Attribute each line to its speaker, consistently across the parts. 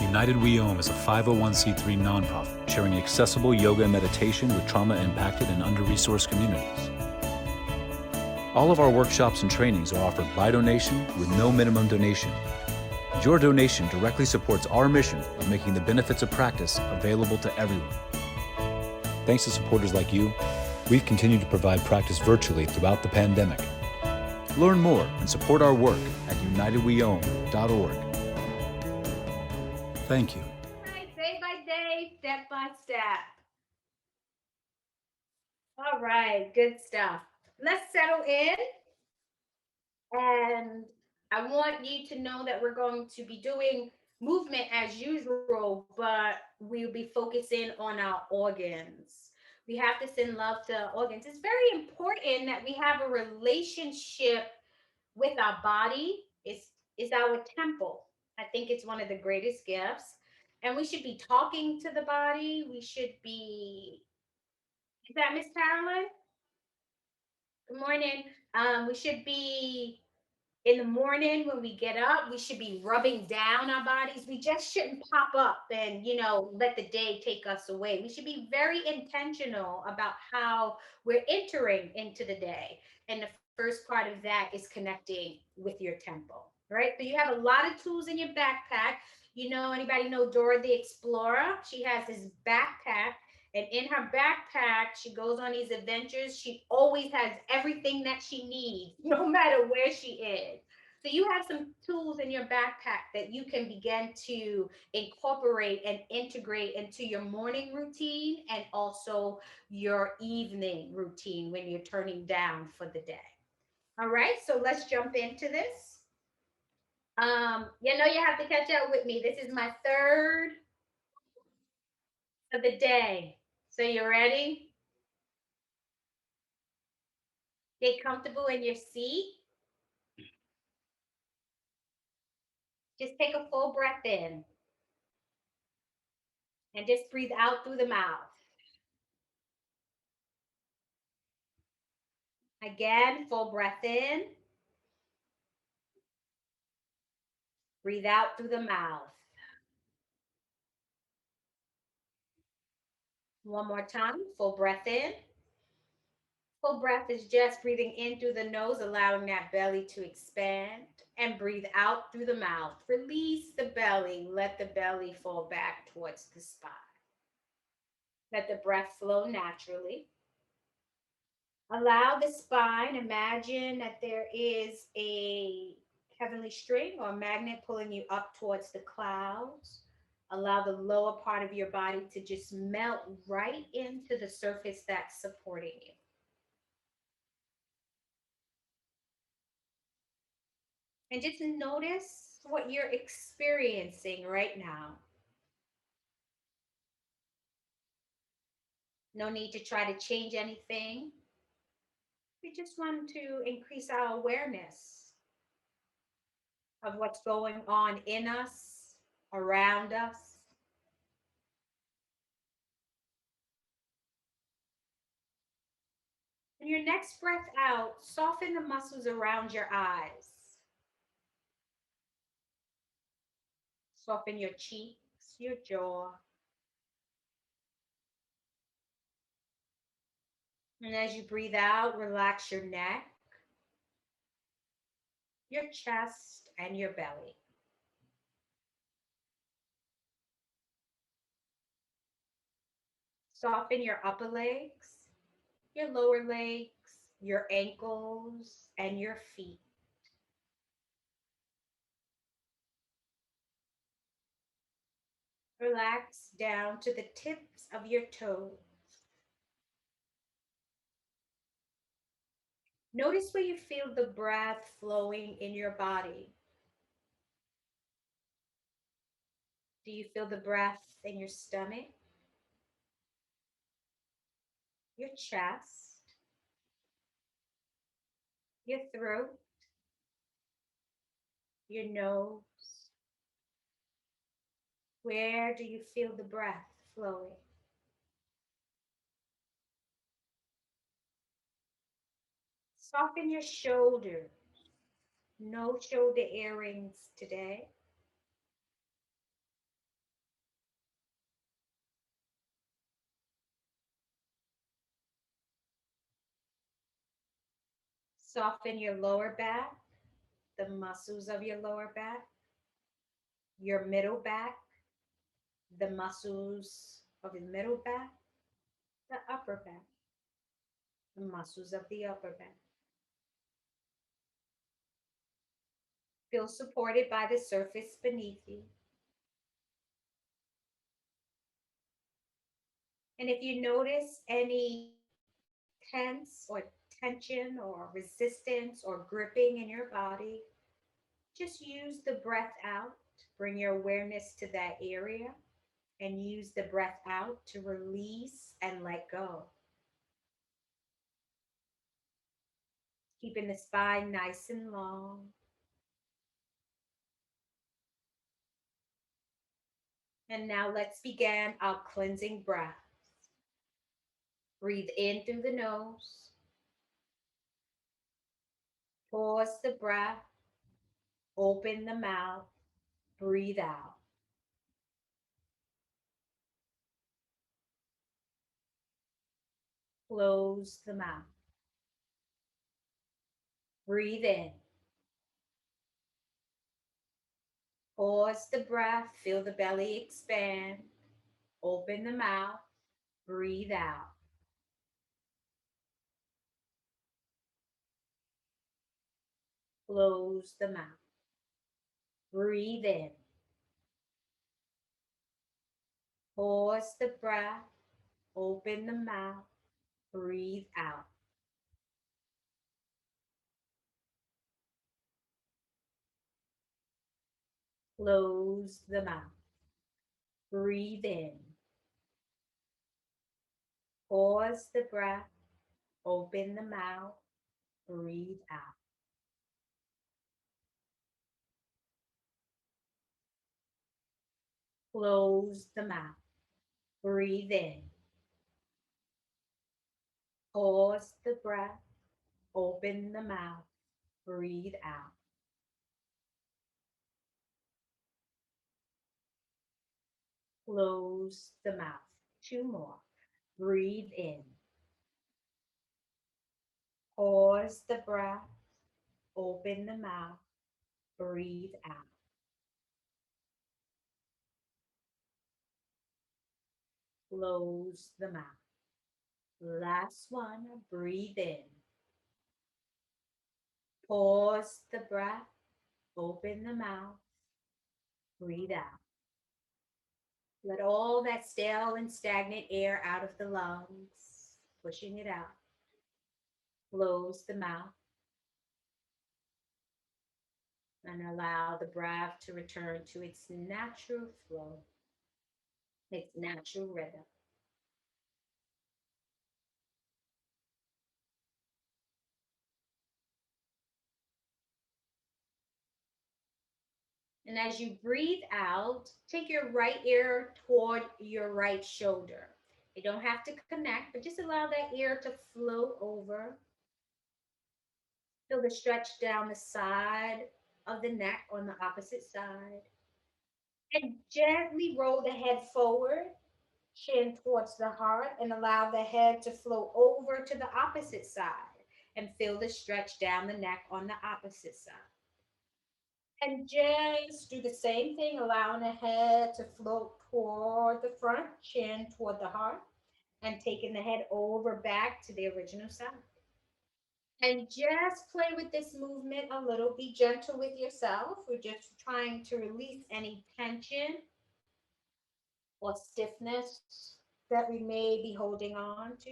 Speaker 1: United We Om is a 501c3 nonprofit sharing accessible yoga and meditation with trauma-impacted and under-resourced communities. All of our workshops and trainings are offered by donation with no minimum donation. Your donation directly supports our mission of making the benefits of practice available to everyone. Thanks to supporters like you, we've continued to provide practice virtually throughout the pandemic. Learn more and support our work at unitedweom.org. Thank you.
Speaker 2: All right, day by day, step by step. All right, good stuff. Let's settle in. And I want you to know that we're going to be doing movement as usual, but we'll be focusing on our organs. We have to send love to our organs. It's very important that we have a relationship with our body. It's our temple. I think it's one of the greatest gifts. And we should be talking to the body. We should be, is that Miss Carolyn? Good morning. We should be in the morning when we get up, we should be rubbing down our bodies. We just shouldn't pop up and, let the day take us away. We should be very intentional about how we're entering into the day. And the first part of that is connecting with your temple, right? So you have a lot of tools in your backpack. Anybody know Dora the Explorer? She has this backpack, and in her backpack, she goes on these adventures. She always has everything that she needs, no matter where she is. So you have some tools in your backpack that you can begin to incorporate and integrate into your morning routine and also your evening routine when you're turning down for the day. All right, so let's jump into this. You have to catch up with me. This is my third of the day. So you ready? Get comfortable in your seat. Just take a full breath in and just breathe out through the mouth. Again, full breath in. Breathe out through the mouth. One more time, full breath in. Full breath is just breathing in through the nose, allowing that belly to expand, and breathe out through the mouth. Release the belly. Let the belly fall back towards the spine. Let the breath flow naturally. Allow the spine, imagine that there is a heavenly string or magnet pulling you up towards the clouds. Allow the lower part of your body to just melt right into the surface that's supporting you. And just notice what you're experiencing right now. No need to try to change anything. We just want to increase our awareness of what's going on in us, around us. And your next breath out, soften the muscles around your eyes. Soften your cheeks, your jaw. And as you breathe out, relax your neck, your chest, and your belly. Soften your upper legs, your lower legs, your ankles, and your feet. Relax down to the tips of your toes. Notice where you feel the breath flowing in your body. Do you feel the breath in your stomach, your chest, your throat, your nose? Where do you feel the breath flowing? Soften your shoulders. No shoulder earrings today. Soften your lower back, the muscles of your lower back, your middle back, the muscles of the middle back, the upper back, the muscles of the upper back. Feel supported by the surface beneath you. And if you notice any tense or tension or resistance or gripping in your body, just use the breath out. Bring your awareness to that area and use the breath out to release and let go. Keeping the spine nice and long. And now let's begin our cleansing breath. Breathe in through the nose. Pause the breath. Open the mouth. Breathe out. Close the mouth. Breathe in. Pause the breath. Feel the belly expand. Open the mouth. Breathe out. Close the mouth. Breathe in. Pause the breath. Open the mouth. Breathe out. Close the mouth. Breathe in. Pause the breath. Open the mouth. Breathe out. Close the mouth. Breathe in. Pause the breath. Open the mouth. Breathe out. Close the mouth. Two more. Breathe in. Pause the breath. Open the mouth. Breathe out. Close the mouth. Last one. Breathe in. Pause the breath. Open the mouth. Breathe out. Let all that stale and stagnant air out of the lungs, pushing it out. Close the mouth and allow the breath to return to its natural flow, its natural rhythm. And as you breathe out, take your right ear toward your right shoulder. You don't have to connect, but just allow that ear to float over. Feel the stretch down the side of the neck on the opposite side. And gently roll the head forward, chin towards the heart, and allow the head to flow over to the opposite side. And feel the stretch down the neck on the opposite side. And just do the same thing, allowing the head to float toward the front, chin toward the heart, and taking the head over back to the original side. And just play with this movement a little. Be gentle with yourself. We're just trying to release any tension or stiffness that we may be holding on to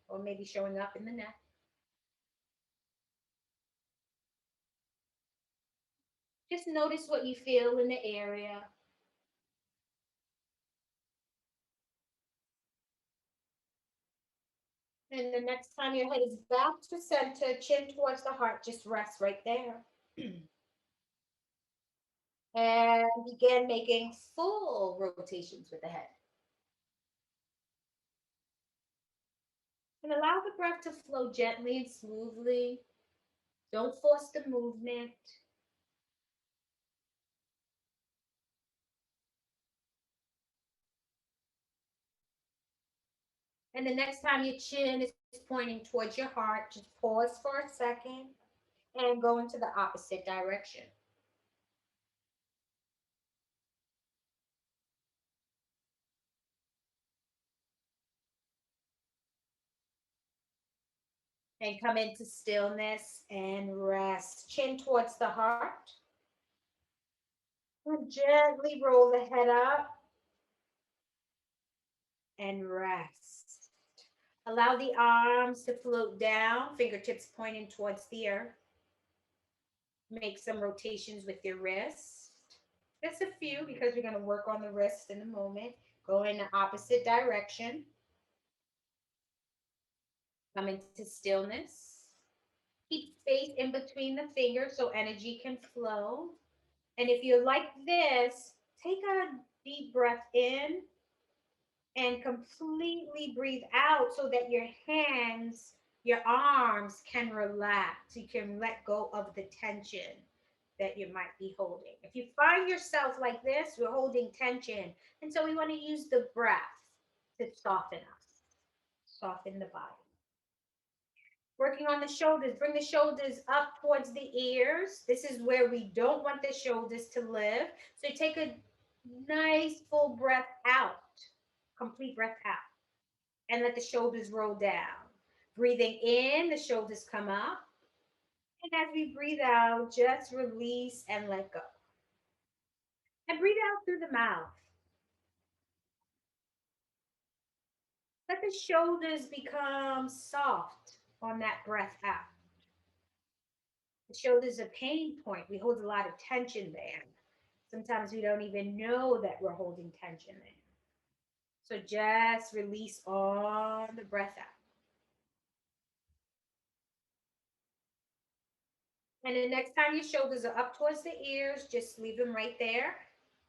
Speaker 2: or maybe showing up in the neck. Just notice what you feel in the area. And the next time your head is back to center, chin towards the heart, just rest right there. And begin making full rotations with the head. And allow the breath to flow gently and smoothly. Don't force the movement. And the next time your chin is pointing towards your heart, just pause for a second. and go into the opposite direction. And come into stillness and rest. Chin towards the heart. And gently roll the head up and rest. Allow the arms to float down, fingertips pointing towards the earth. Make some rotations with your wrist. Just a few because we're going to work on the wrist in a moment. Go in the opposite direction. Come into stillness. Keep space in between the fingers so energy can flow. And if you're like this, take a deep breath in and completely breathe out so that your hands, your arms can relax. You can let go of the tension that you might be holding. If you find yourself like this, you're holding tension. And so we want to use the breath to soften us, soften the body. Working on the shoulders, bring the shoulders up towards the ears. This is where we don't want the shoulders to live. So take a nice full breath out, complete breath out, and let the shoulders roll down. Breathing in, the shoulders come up. And as we breathe out, just release and let go. And breathe out through the mouth. Let the shoulders become soft on that breath out. The shoulders a pain point. We hold a lot of tension there. Sometimes we don't even know that we're holding tension there. So just release on the breath out. And the next time your shoulders are up towards the ears, just leave them right there.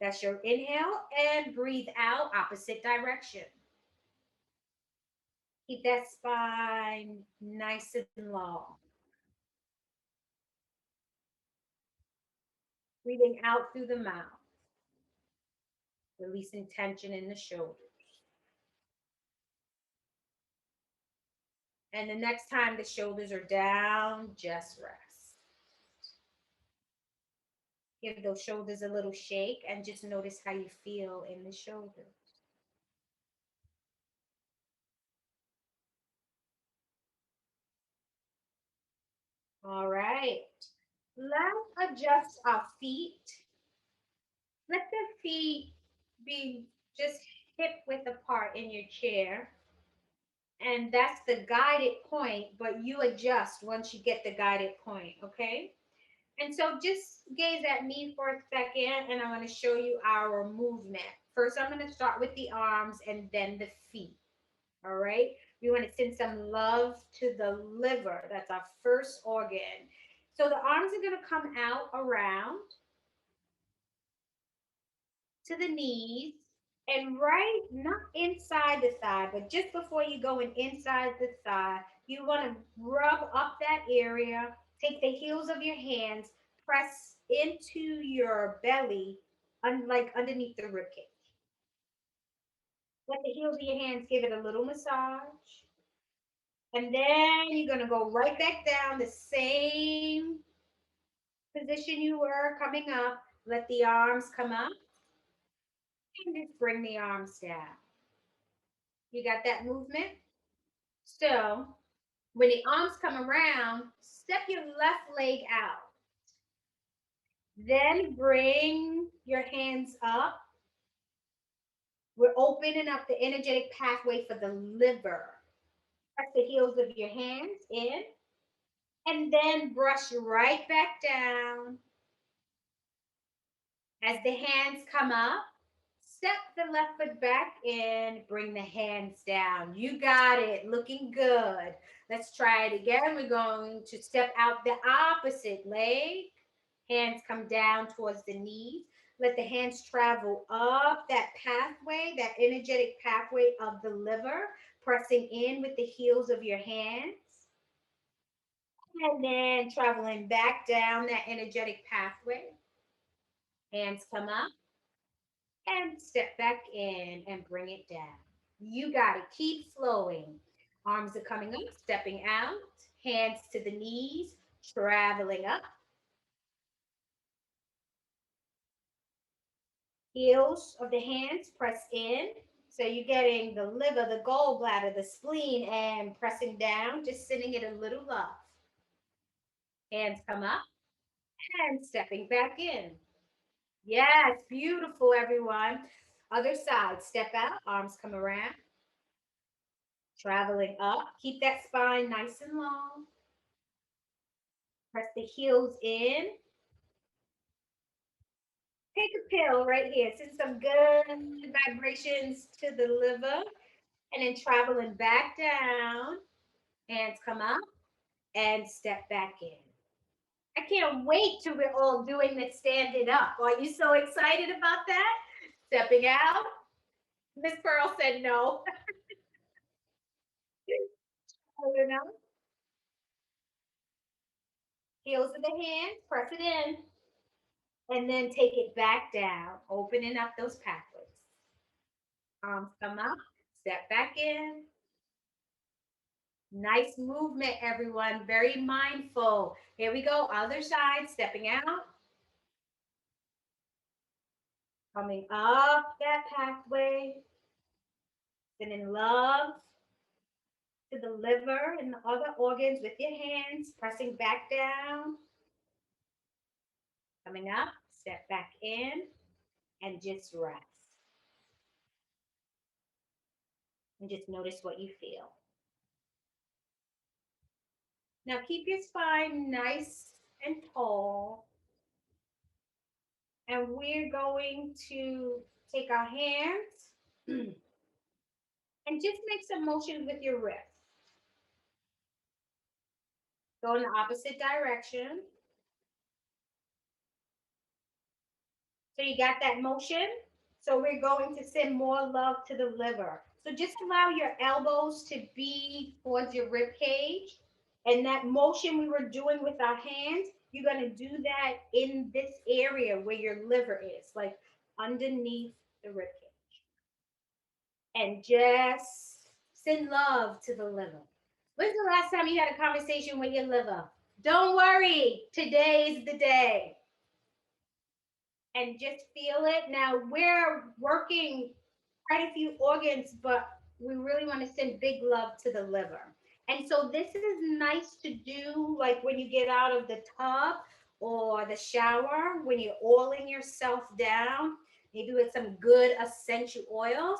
Speaker 2: That's your inhale, and breathe out opposite direction. Keep that spine nice and long. Breathing out through the mouth, releasing tension in the shoulders. And the next time the shoulders are down, just rest. Give those shoulders a little shake and just notice how you feel in the shoulders. All right. Let's adjust our feet. Let the feet be just hip width apart in your chair. And that's the guided point, but you adjust once you get the guided point, okay? And so just gaze at me for a second, and I'm going to show you our movement. First, I'm going to start with the arms and then the feet. All right. We want to send some love to the liver. That's our first organ. So the arms are going to come out around to the knees and right, not inside the thigh, but just before you go in inside the thigh, you want to rub up that area. Take the heels of your hands, press into your belly, like underneath the ribcage. Let the heels of your hands give it a little massage. And then you're going to go right back down the same position you were coming up. Let the arms come up and just bring the arms down. You got that movement? So when the arms come around, step your left leg out. Then bring your hands up. We're opening up the energetic pathway for the liver. Press the heels of your hands in and then brush right back down. As the hands come up, step the left foot back in, bring the hands down. You got it, looking good. Let's try it again. We're going to step out the opposite leg. Hands come down towards the knees. Let the hands travel up that pathway, that energetic pathway of the liver, pressing in with the heels of your hands. And then traveling back down that energetic pathway. Hands come up and step back in and bring it down. You got to keep flowing. Arms are coming up, stepping out, hands to the knees, traveling up. Heels of the hands press in. So you're getting the liver, the gallbladder, the spleen, and pressing down, just sending it a little love. Hands come up and stepping back in. Yes, beautiful, everyone. Other side, step out, arms come around, traveling up. Keep that spine nice and long. Press the heels in. Take a pill right here. Send some good vibrations to the liver. And then traveling back down. Hands come up and step back in. I can't wait till we're all doing this standing up. Are you so excited about that? Stepping out. Miss Pearl said no. You know, heels of the hands, press it in, and then take it back down, opening up those pathways. Arms come up, step back in. Nice movement, everyone. Very mindful. Here we go. Other side, stepping out, coming up that pathway, sending love to the liver and the other organs with your hands, pressing back down, coming up, step back in, and just rest. And just notice what you feel. Now keep your spine nice and tall. And we're going to take our hands and just make some motions with your wrists. Go in the opposite direction. So you got that motion? So we're going to send more love to the liver. So just allow your elbows to be towards your rib cage. And that motion we were doing with our hands, you're going to do that in this area where your liver is, like underneath the rib cage. And just send love to the liver. When's the last time you had a conversation with your liver? Don't worry, today's the day. And just feel it. Now we're working quite a few organs, but we really want to send big love to the liver. And so this is nice to do like when you get out of the tub or the shower, when you're oiling yourself down, maybe with some good essential oils.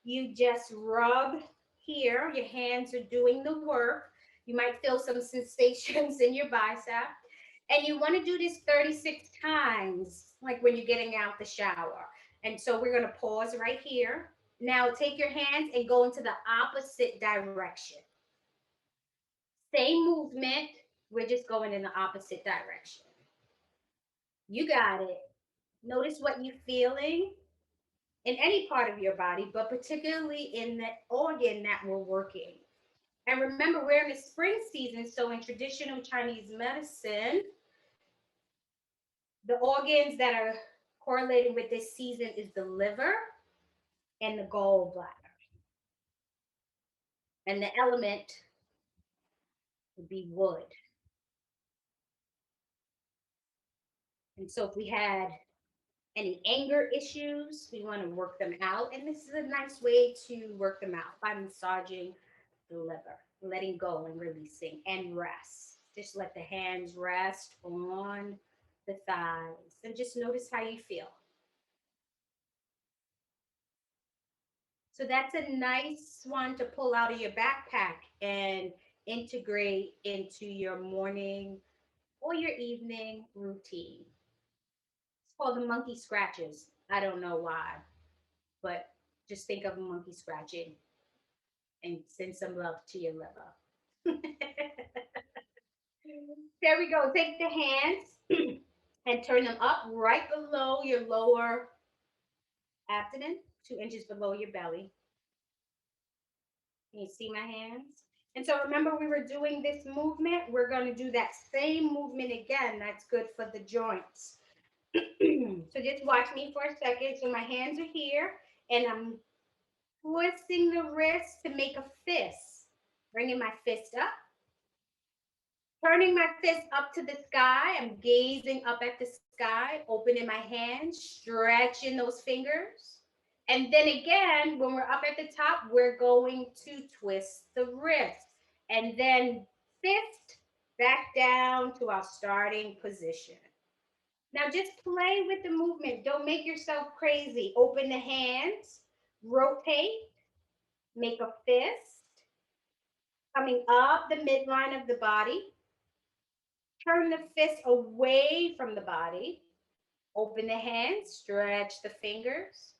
Speaker 2: You just rub here, your hands are doing the work. You might feel some sensations in your bicep. And you want to do this 36 times, like when you're getting out the shower. And so we're going to pause right here. Now take your hands and go into the opposite direction. Same movement, we're just going in the opposite direction. You got it. Notice what you're feeling in any part of your body, but particularly in the organ that we're working. And remember, we're in the spring season, so in traditional Chinese medicine, the organs that are correlated with this season is the liver and the gallbladder. And the element would be wood. And so if we had any anger issues, we want to work them out. And this is a nice way to work them out by massaging the liver, letting go and releasing, and rest. Just let the hands rest on the thighs and just notice how you feel. So that's a nice one to pull out of your backpack and integrate into your morning or your evening routine. It's called the monkey scratches. I don't know why, but just think of a monkey scratching and send some love to your liver. There we go. Take the hands and turn them up right below your lower abdomen, 2 inches below your belly. Can you see my hands? And so remember, we were doing this movement. We're going to do that same movement again. That's good for the joints. So just watch me for a second. So my hands are here, and I'm twisting the wrist to make a fist. Bringing my fist up Turning my fist up to the sky, I'm gazing up at the sky, opening my hands, stretching those fingers. And then again, when we're up at the top, we're going to twist the wrist and then fist back down to our starting position. Now just play with the movement. Don't make yourself crazy. Open the hands, rotate, make a fist, coming up the midline of the body. Turn the fist away from the body. Open the hands, stretch the fingers.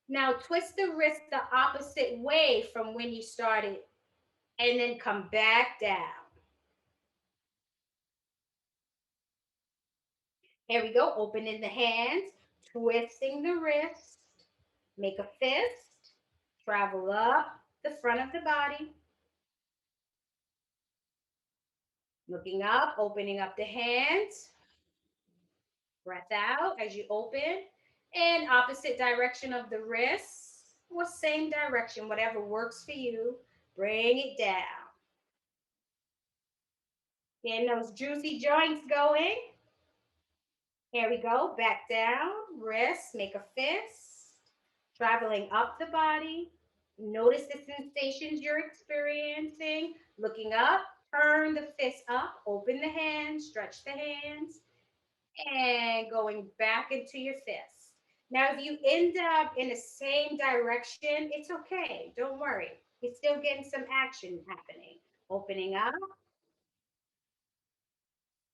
Speaker 2: Now twist the wrist the opposite way from when you started and then come back down. Here we go. Opening the hands, twisting the wrist, make a fist, travel up the front of the body, looking up, opening up the hands, breath out as you open, and opposite direction of the wrists or same direction, whatever works for you. Bring it down. Getting those juicy joints going. Here we go. Back down. Wrist. Make a fist. Traveling up the body. Notice the sensations you're experiencing. Looking up. Turn the fist up. Open the hands. Stretch the hands. And going back into your fist. Now, if you end up in the same direction, it's okay. Don't worry. You're still getting some action happening. Opening up,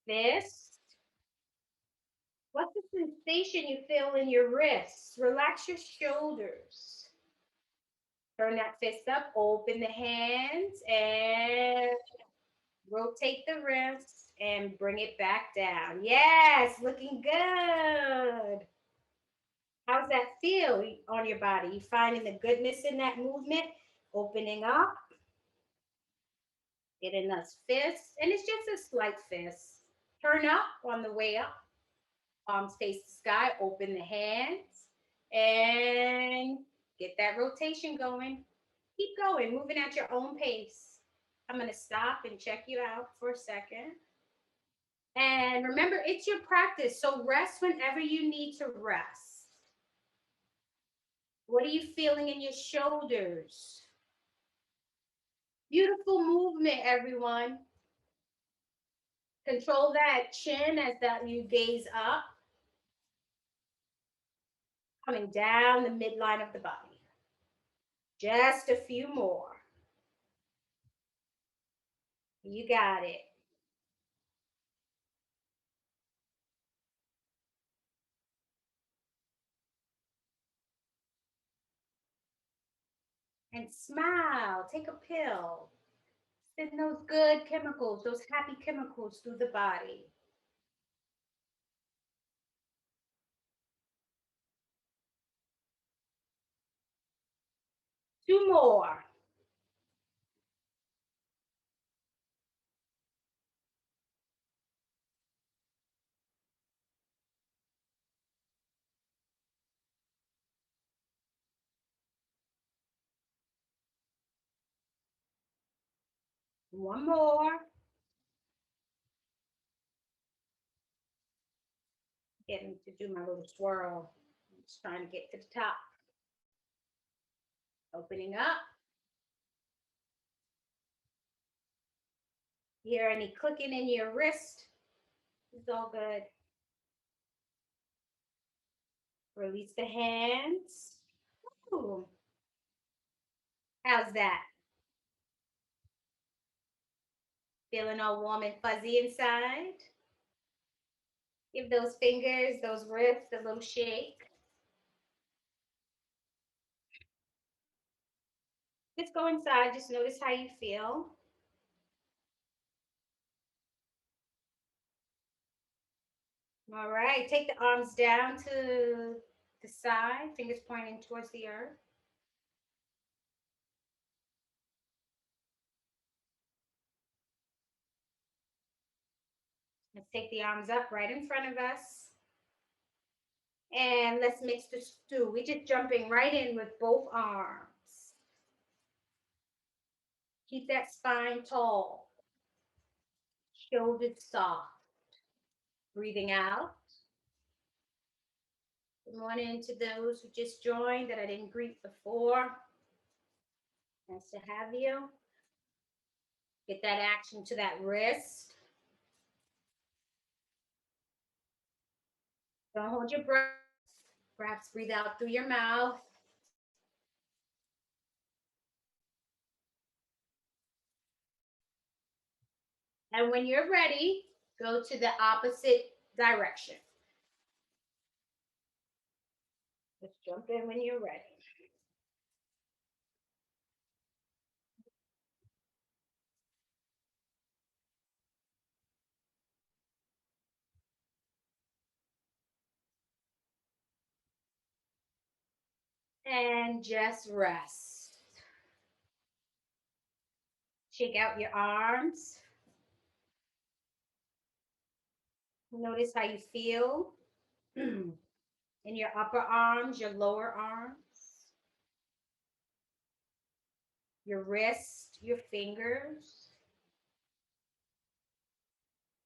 Speaker 2: fist. What's the sensation you feel in your wrists? Relax your shoulders. Turn that fist up, open the hands, and rotate the wrist and bring it back down. Yes, looking good. How's that feel on your body? You finding the goodness in that movement? Opening up, getting those fists, and it's just a slight fist. Turn up on the way up, palms face the sky, open the hands, and get that rotation going. Keep going, moving at your own pace. I'm going to stop and check you out for a second. And remember, it's your practice, so rest whenever you need to rest. What are you feeling in your shoulders? Beautiful movement, everyone. Control that chin as that you gaze up, coming down the midline of the body. Just a few more. You got it. And smile. Take a pill. Send those good chemicals, those happy chemicals through the body. Two more. One more. Getting to do my little swirl. Just trying to get to the top. Opening up. Hear any clicking in your wrist? It's all good. Release the hands. Ooh, how's that? Feeling all warm and fuzzy inside? Give those fingers, those wrists a little shake. Just go inside. Just notice how you feel. All right. Take the arms down to the side, fingers pointing towards the earth. Let's take the arms up right in front of us. And let's mix the stew. We're just jumping right in with both arms. Keep that spine tall. Shoulders soft. Breathing out. Good morning to those who just joined that I didn't greet before. Nice to have you. Get that action to that wrist. Don't hold your breath. Perhaps breathe out through your mouth. And when you're ready, go to the opposite direction. Just jump in when you're ready. And just rest. Shake out your arms. Notice how you feel in your upper arms, your lower arms, your wrist, your fingers.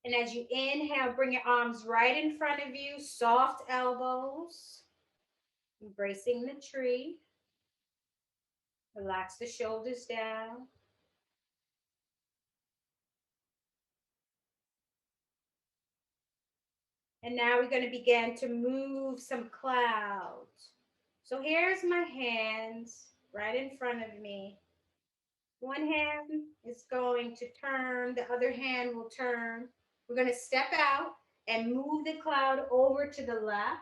Speaker 2: And as you inhale, bring your arms right in front of you, soft elbows, embracing the tree. Relax the shoulders down. And now we're going to begin to move some clouds. So here's my hands right in front of me. One hand is going to turn, the other hand will turn. We're going to step out and move the cloud over to the left.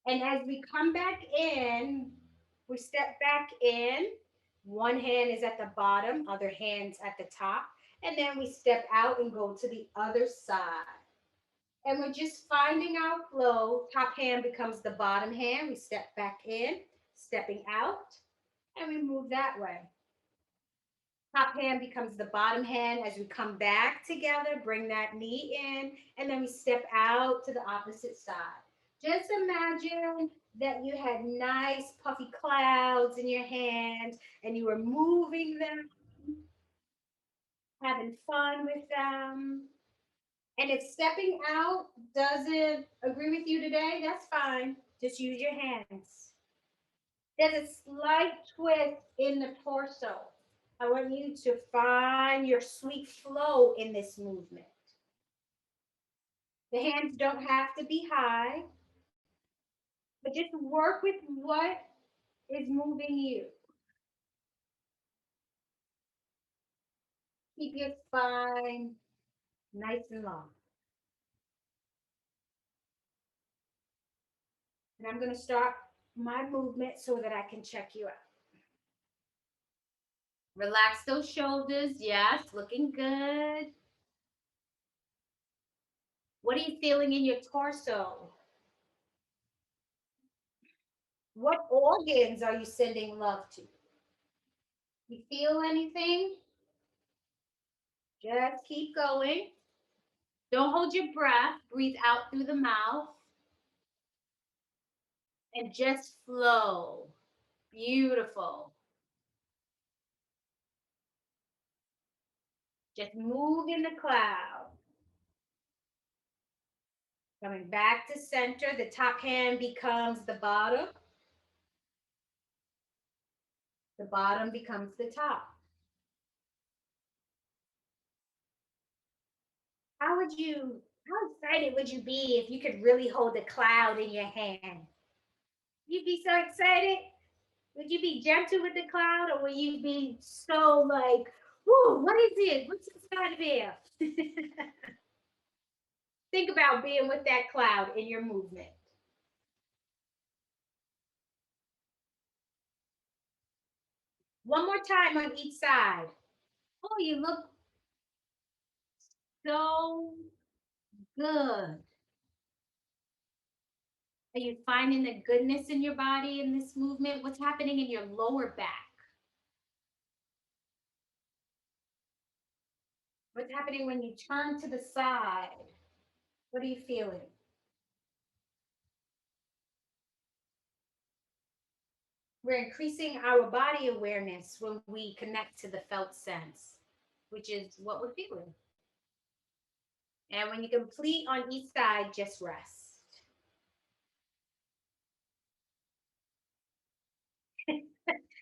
Speaker 2: And as we come back in, we step back in. One hand is at the bottom, other hand's at the top. And then we step out and go to the other side. And we're just finding our flow. Top hand becomes the bottom hand. We step back in, stepping out, and we move that way. Top hand becomes the bottom hand as we come back together, bring that knee in, and then we step out to the opposite side. Just imagine that you had nice puffy clouds in your hand and you were moving them, having fun with them. And if stepping out doesn't agree with you today, that's fine. Just use your hands. There's a slight twist in the torso. I want you to find your sweet flow in this movement. The hands don't have to be high, but just work with what is moving you. Keep your spine nice and long. And I'm going to start my movement so that I can check you out. Relax those shoulders. Yes, looking good. What are you feeling in your torso? What organs are you sending love to? You feel anything? Just keep going. Don't hold your breath. Breathe out through the mouth and just flow. Beautiful. Just move in the cloud. Coming back to center, the top hand becomes the bottom becomes the top. How excited would you be if you could really hold a cloud in your hand? You'd be so excited. Would you be gentle with the cloud or will you be so like, whoo, what is it? What's inside of here? Think about being with that cloud in your movement. One more time on each side. Oh, you look so good. Are you finding the goodness in your body in this movement? What's happening in your lower back? What's happening when you turn to the side? What are you feeling? We're increasing our body awareness when we connect to the felt sense, which is what we're feeling. And when you complete on each side, just rest.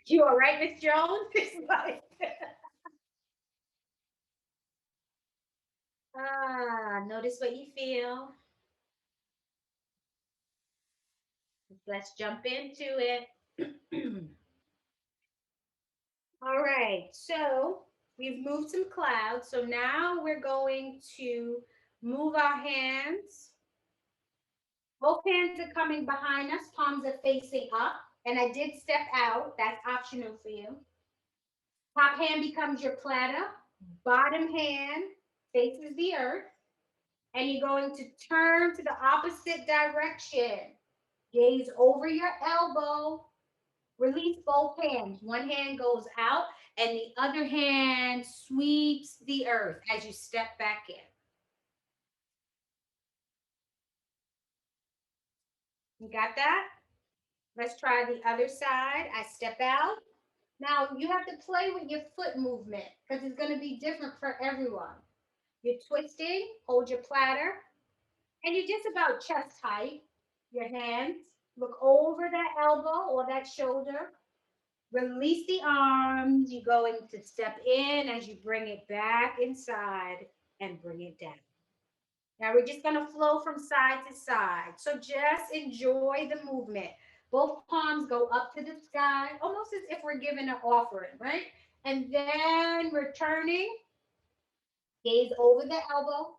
Speaker 2: You all right, Miss Jones? Notice what you feel. Let's jump into it. All right, so we've moved some clouds. So now we're going to move our hands. Both hands are coming behind us, palms are facing up. And I did step out, that's optional for you. Top hand becomes your platter, bottom hand faces the earth, and you're going to turn to the opposite direction. Gaze over your elbow, release both hands. One hand goes out, and the other hand sweeps the earth as you step back in. You got that? Let's try the other side. I step out. Now you have to play with your foot movement because it's going to be different for everyone. You're twisting, hold your platter, and you're just about chest height. Your hands, look over that elbow or that shoulder. Release the arms. You're going to step in as you bring it back inside and bring it down. Now we're just going to flow from side to side. So just enjoy the movement. Both palms go up to the sky, almost as if we're giving an offering, right? And then returning, gaze over the elbow.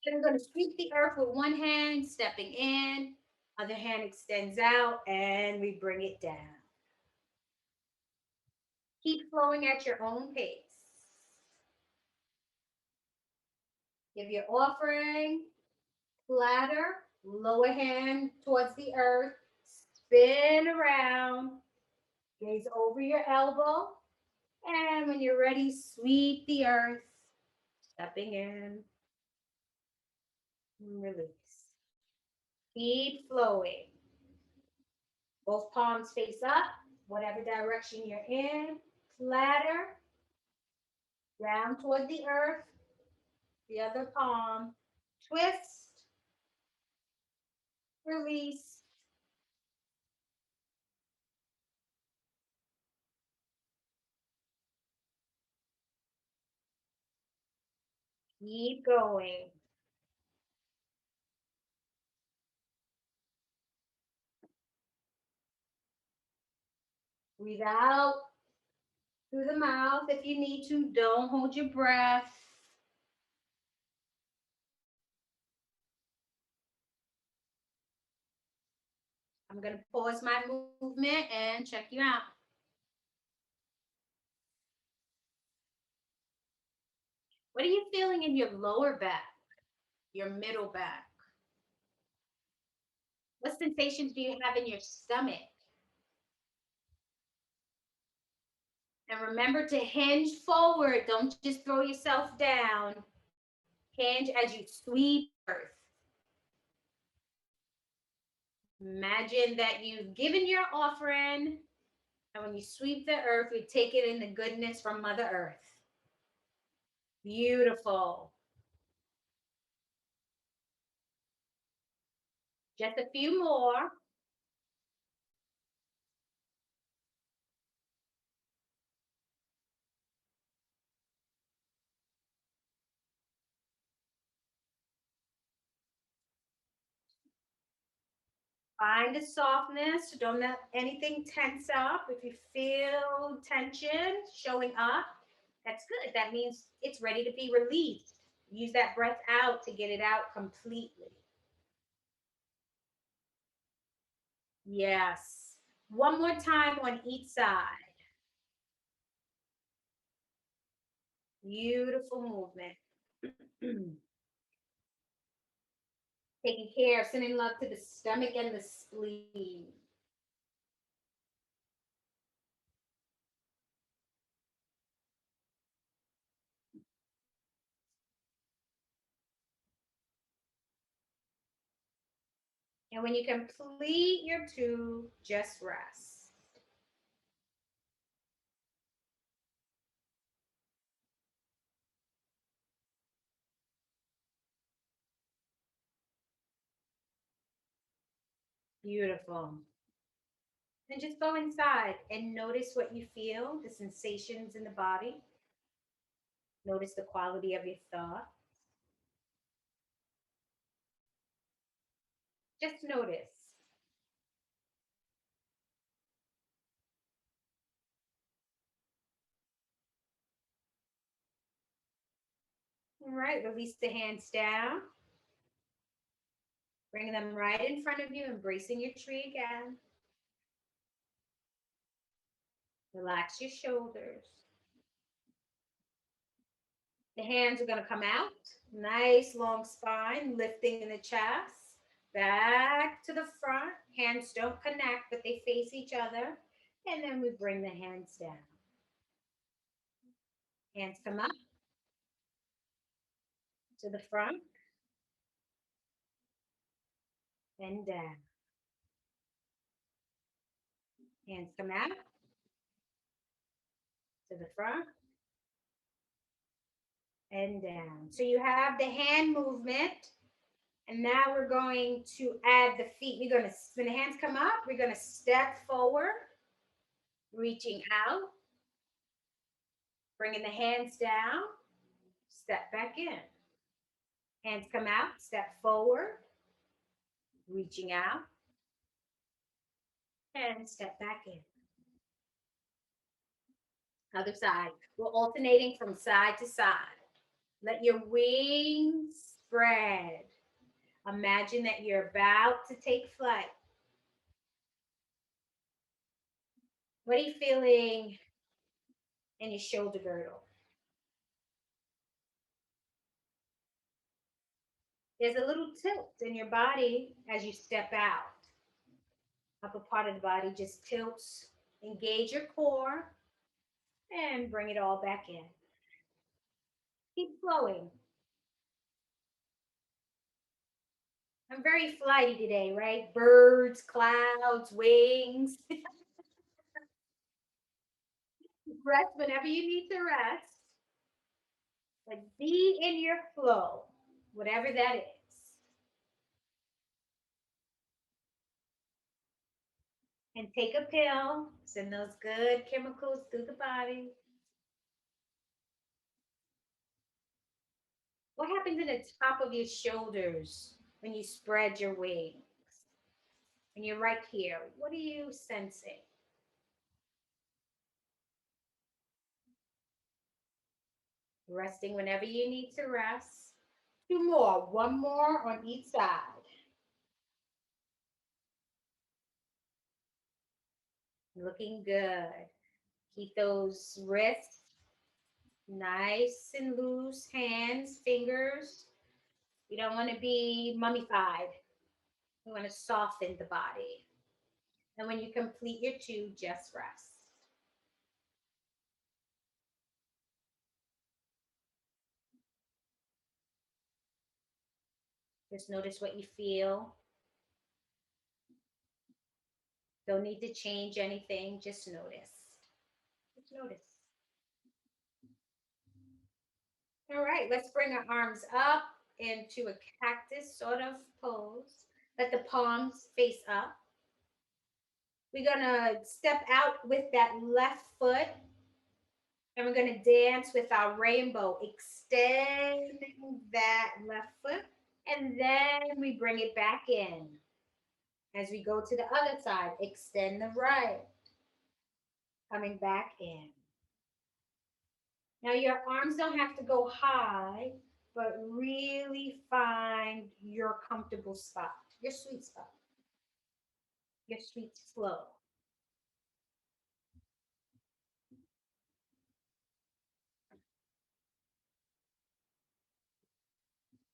Speaker 2: Then we're going to sweep the earth with one hand, stepping in. Other hand extends out, and we bring it down. Keep flowing at your own pace. Give your offering, platter, lower hand towards the earth, spin around, gaze over your elbow, and when you're ready, sweep the earth, stepping in, release. Keep flowing. Both palms face up, whatever direction you're in, platter, down toward the earth, the other palm, twist, release. Keep going. Breathe out through the mouth if you need to. Don't hold your breath. I'm going to pause my movement and check you out. What are you feeling in your lower back, your middle back? What sensations do you have in your stomach? And remember to hinge forward. Don't just throw yourself down. Hinge as you sweep earth. Imagine that you've given your offering, and when you sweep the earth, we take it in the goodness from Mother Earth. Beautiful. Just a few more. Find the softness. Don't let anything tense up. If you feel tension showing up, that's good. That means it's ready to be released. Use that breath out to get it out completely. Yes. One more time on each side. Beautiful movement. Taking care of sending love to the stomach and the spleen. And when you complete your two, just rest. Beautiful. And just go inside and notice what you feel, the sensations in the body. Notice the quality of your thought. Just notice. All right, release the hands down. Bring them right in front of you, embracing your tree again. Relax your shoulders. The hands are going to come out. Nice long spine, lifting in the chest. Back to the front. Hands don't connect, but they face each other. And then we bring the hands down. Hands come up to the front and down. Hands come out to the front and down. So you have the hand movement. And now we're going to add the feet. We're going to, when the hands come up, we're going to step forward, reaching out, bringing the hands down, step back in. Hands come out, step forward, reaching out, and step back in. Other side. We're alternating from side to side. Let your wings spread. Imagine that you're about to take flight. What are you feeling in your shoulder girdle? There's a little tilt in your body as you step out. Upper part of the body just tilts. Engage your core and bring it all back in. Keep flowing. I'm very flighty today, right? Birds, clouds, wings. Rest whenever you need to rest. But be in your flow, whatever that is. And take a pill, send those good chemicals through the body. What happens in the top of your shoulders when you spread your wings? And you're right here. What are you sensing? Resting whenever you need to rest. Two more, one more on each side. Looking good. Keep those wrists nice and loose, hands, fingers. You don't want to be mummified. You want to soften the body. And when you complete your two, just rest. Just notice what you feel. Don't need to change anything. Just notice. Just notice. All right, let's bring our arms up into a cactus sort of pose. Let the palms face up. We're gonna step out with that left foot and we're gonna dance with our rainbow, extending that left foot. And then we bring it back in. As we go to the other side, extend the right, coming back in. Now your arms don't have to go high, but really find your comfortable spot, your sweet spot, your sweet flow.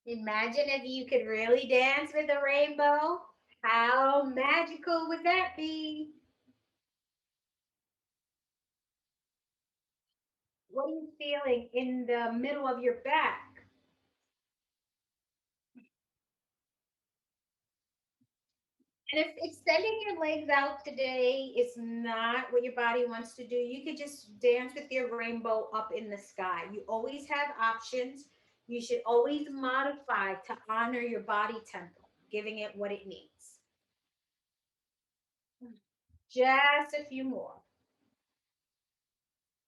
Speaker 2: Imagine if you could really dance with a rainbow. How magical would that be? What are you feeling in the middle of your back? And if extending your legs out today is not what your body wants to do, you could just dance with your rainbow up in the sky. You always have options. You should always modify to honor your body tempo, giving it what it needs. Just a few more.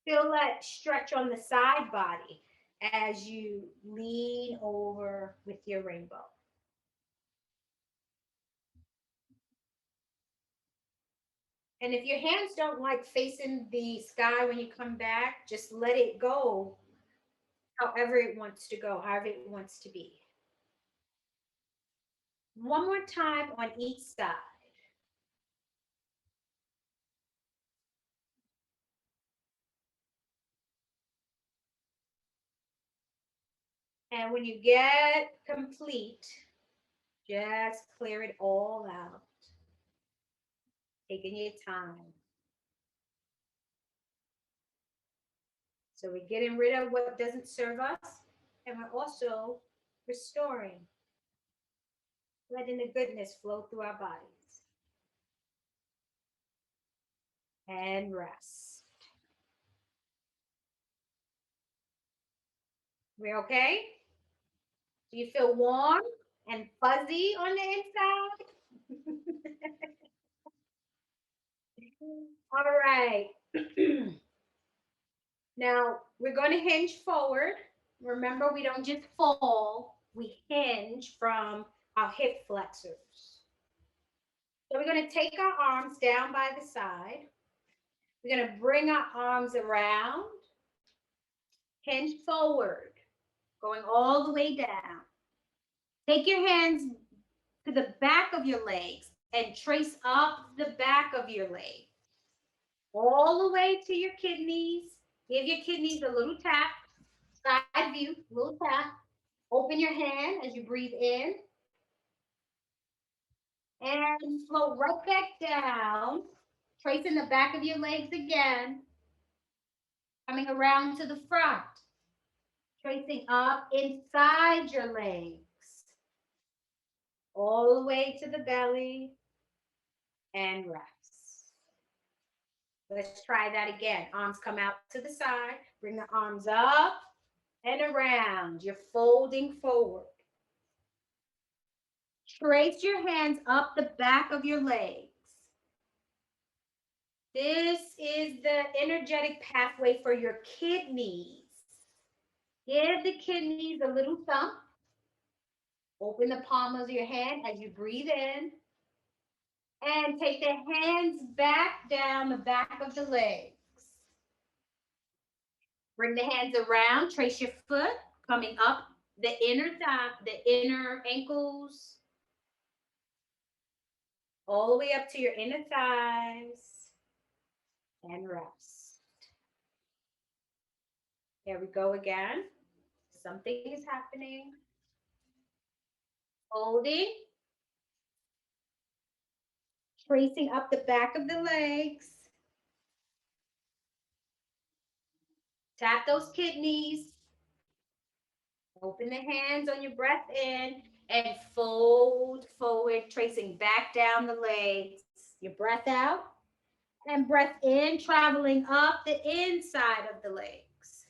Speaker 2: Feel that stretch on the side body as you lean over with your rainbow. And if your hands don't like facing the sky when you come back, just let it go however it wants to go, however it wants to be. One more time on each side. And when you get complete, just clear it all out, taking your time. So we're getting rid of what doesn't serve us, and we're also restoring, letting the goodness flow through our bodies. And rest. We okay? Do you feel warm and fuzzy on the inside? All right. Now we're going to hinge forward. Remember, we don't just fall, we hinge from our hip flexors. So we're going to take our arms down by the side. We're going to bring our arms around, hinge forward, going all the way down. Take your hands to the back of your legs and trace up the back of your leg. All the way to your kidneys. Give your kidneys a little tap, side view, little tap. Open your hand as you breathe in. And float right back down, tracing the back of your legs again, coming around to the front, tracing up inside your legs, all the way to the belly, and rest. Let's try that again. Arms come out to the side, bring the arms up and around. You're folding forward. Trace your hands up the back of your legs. This is the energetic pathway for your kidneys. Give the kidneys a little thump. Open the palm of your hand as you breathe in. And take the hands back down the back of the legs. Bring the hands around. Trace your foot coming up the inner thigh, the inner ankles, all the way up to your inner thighs. And rest. There we go again. Something is happening. Holding. Tracing up the back of the legs. Tap those kidneys. Open the hands on your breath in and fold forward, tracing back down the legs. Your breath out and breath in, traveling up the inside of the legs.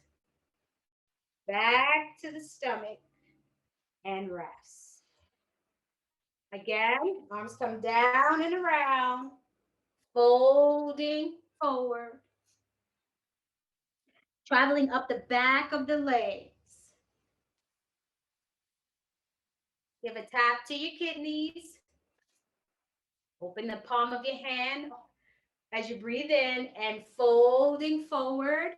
Speaker 2: Back to the stomach and rest. Again, arms come down and around, folding forward, traveling up the back of the legs. Give a tap to your kidneys. Open the palm of your hand as you breathe in and folding forward,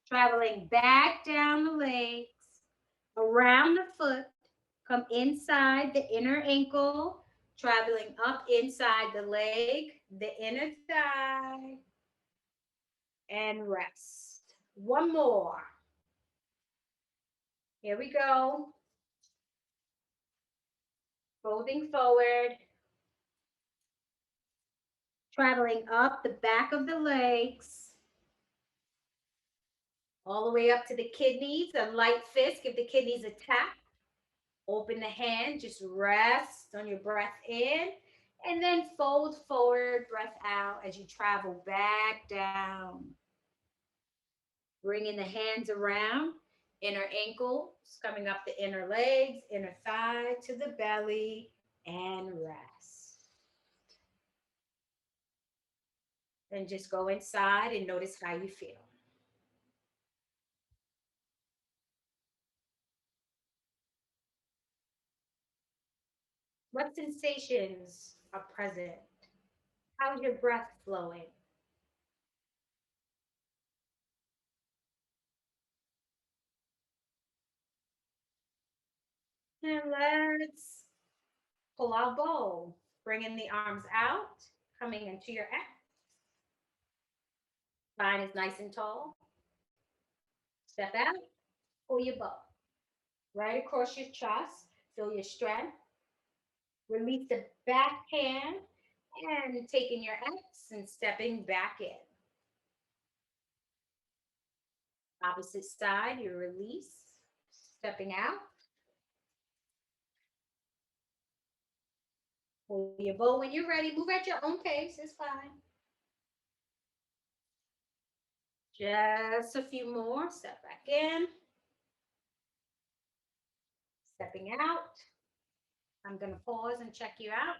Speaker 2: traveling back down the legs, around the foot, come inside the inner ankle, traveling up inside the leg, the inner thigh, and rest. One more. Here we go. Folding forward, traveling up the back of the legs, all the way up to the kidneys. A light fist, give the kidneys a tap. Open the hand, just rest on your breath in, and then fold forward, breath out as you travel back down. Bringing the hands around, inner ankles, coming up the inner legs, inner thigh to the belly, and rest. and just go inside and notice how you feel. What sensations are present? How's your breath flowing? And let's pull our bow, bringing the arms out, coming into your X. Spine is nice and tall. Step out, pull your bow right across your chest. Feel your strength. Release the back hand and taking your X and stepping back in. Opposite side, you release, stepping out. Pull your bow when you're ready. Move at your own pace. It's fine. Just a few more. Step back in. Stepping out. I'm going to pause and check you out.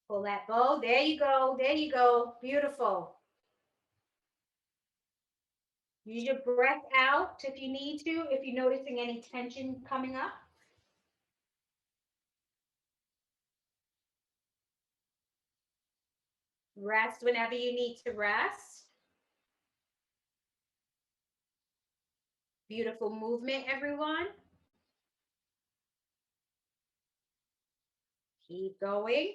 Speaker 2: Pull that bow. There you go. There you go. Beautiful. Use your breath out if you need to, if you're noticing any tension coming up. Rest whenever you need to rest. Beautiful movement, everyone. Keep going.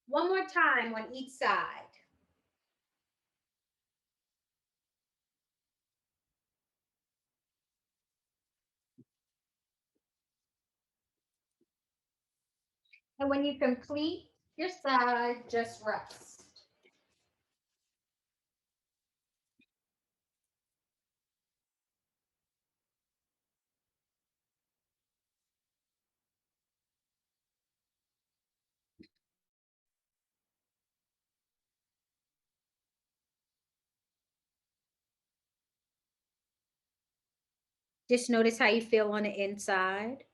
Speaker 2: One more time on each side. And when you complete your side, just rest. Just notice how you feel on the inside.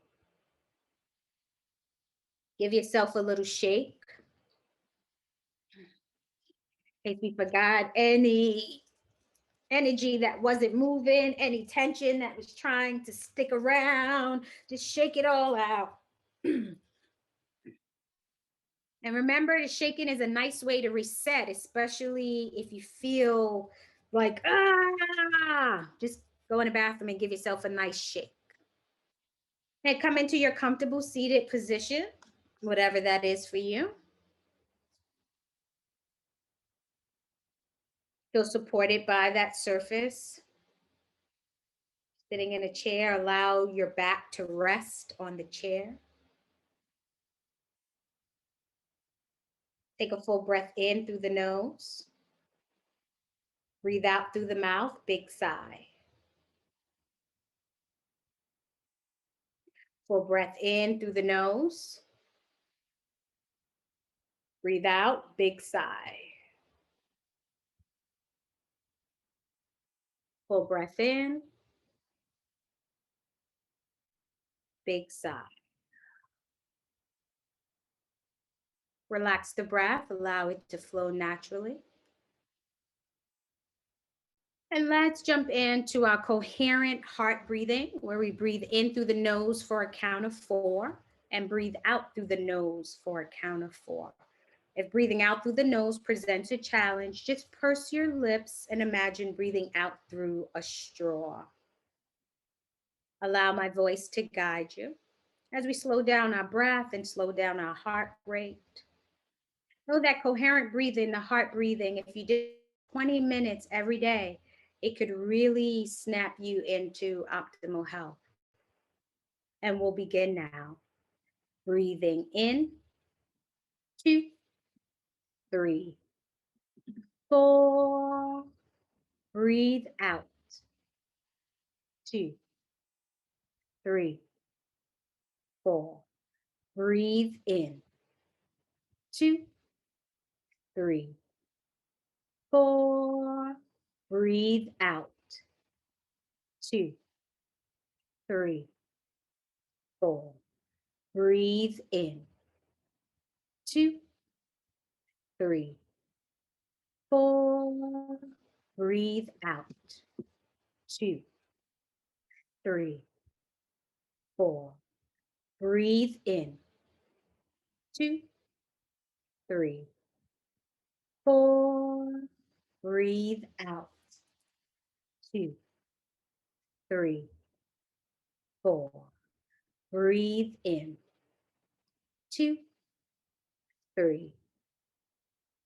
Speaker 2: Give yourself a little shake. If you forgot any energy that wasn't moving, any tension that was trying to stick around, just shake it all out. And remember, the shaking is a nice way to reset, especially if you feel like, just go in the bathroom and give yourself a nice shake. And come into your comfortable seated position, whatever that is for you. Feel supported by that surface. Sitting in a chair, allow your back to rest on the chair. Take a full breath in through the nose. Breathe out through the mouth, big sigh. Full breath in through the nose. Breathe out, big sigh. Full breath in, big sigh. Relax the breath, allow it to flow naturally. And let's jump into our coherent heart breathing, where we breathe in through the nose for a count of 4 and breathe out through the nose for a count of 4. If breathing out through the nose presents a challenge, just purse your lips and imagine breathing out through a straw. Allow my voice to guide you as we slow down our breath and slow down our heart rate. Know that coherent breathing, the heart breathing, if you did 20 minutes every day, it could really snap you into optimal health. And we'll begin now. Breathing in, 2, 3, 4. Breathe out, 2, 3, 4. Breathe in. 2, 3, 4. Breathe out. 2, 3, 4. Breathe in. 2, 3, 4. Breathe out. 2, 3, 4. Breathe in. 2, 3, 4. Breathe out. 2, 3, 4. Breathe in. 2, 3,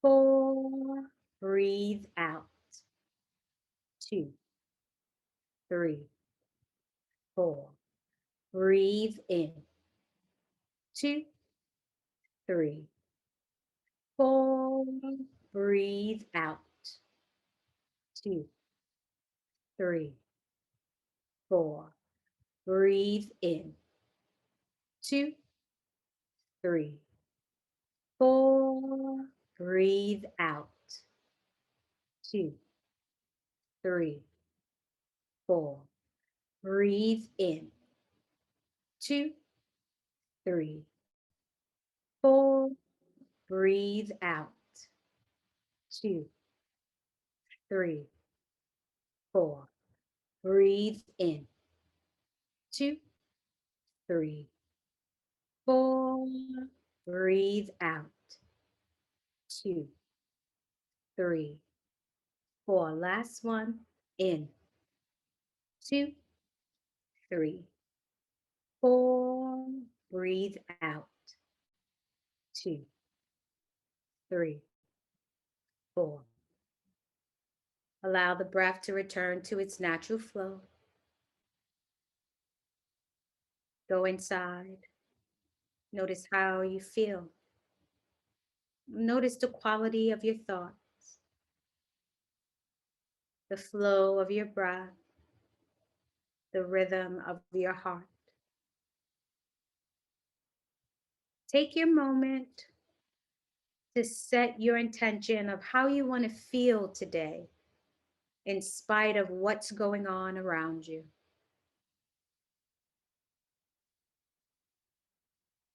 Speaker 2: 4. Breathe out. 2, 3, 4. Breathe in. 2, 3, 4. Breathe out. 2, 3, 4. Breathe in. 2, 3, 4. Breathe out. 2, 3, 4. Breathe in. 2, 3, 4. Breathe out. 2, 3, 4. Breathe in. 2, 3, 4. Breathe out. 2, 3, 4. Last one. In. 2, 3, 4. Breathe out. 2, 3, 4. Allow the breath to return to its natural flow. Go inside. Notice how you feel. Notice the quality of your thoughts, the flow of your breath, the rhythm of your heart. Take your moment to set your intention of how you want to feel today, in spite of what's going on around you.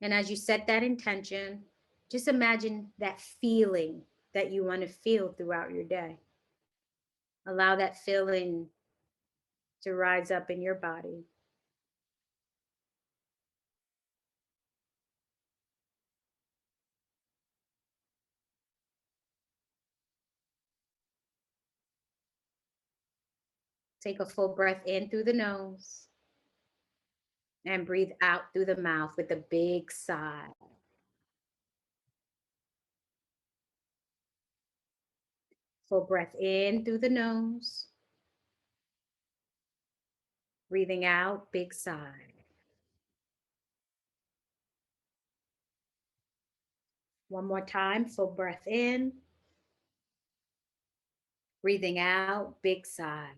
Speaker 2: And as you set that intention, just imagine that feeling that you want to feel throughout your day. Allow that feeling to rise up in your body. Take a full breath in through the nose and breathe out through the mouth with a big sigh. Full breath in through the nose, breathing out, big sigh. One more time, full breath in, breathing out, big sigh.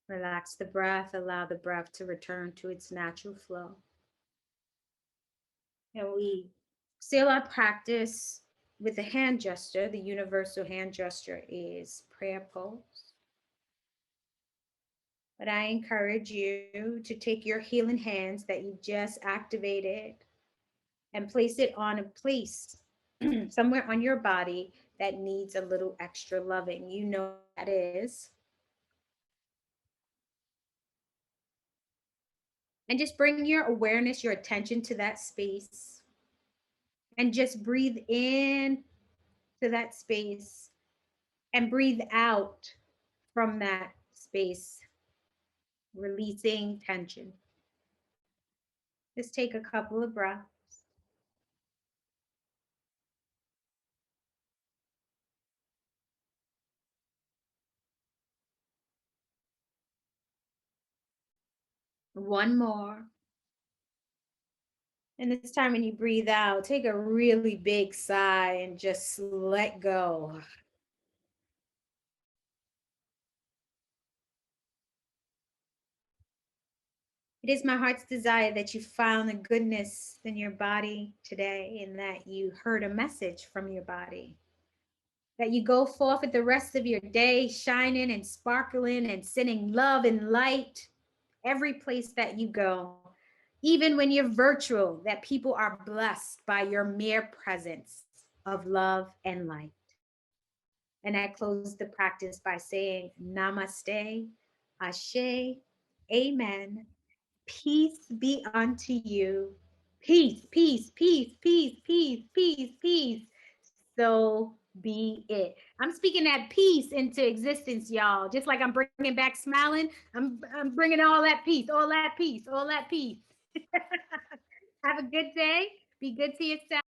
Speaker 2: Relax the breath, allow the breath to return to its natural flow. And we seal our practice with a hand gesture. The universal hand gesture is prayer pose. But I encourage you to take your healing hands that you just activated and place it on a place somewhere on your body that needs a little extra loving. You know that is. And just bring your awareness, your attention to that space. And just breathe in to that space and breathe out from that space, releasing tension. Just take a couple of breaths. One more. And this time when you breathe out, take a really big sigh and just let go. It is my heart's desire that you found the goodness in your body today and that you heard a message from your body. That you go forth with the rest of your day shining and sparkling and sending love and light every place that you go. Even when you're virtual, that people are blessed by your mere presence of love and light. And I close the practice by saying namaste, ashe, amen. Peace be unto you. Peace, peace, peace, peace, peace, peace, peace. So be it. I'm speaking that peace into existence, y'all. Just like I'm bringing back smiling, I'm bringing all that peace, all that peace, all that peace. Have a good day. Be good to yourself.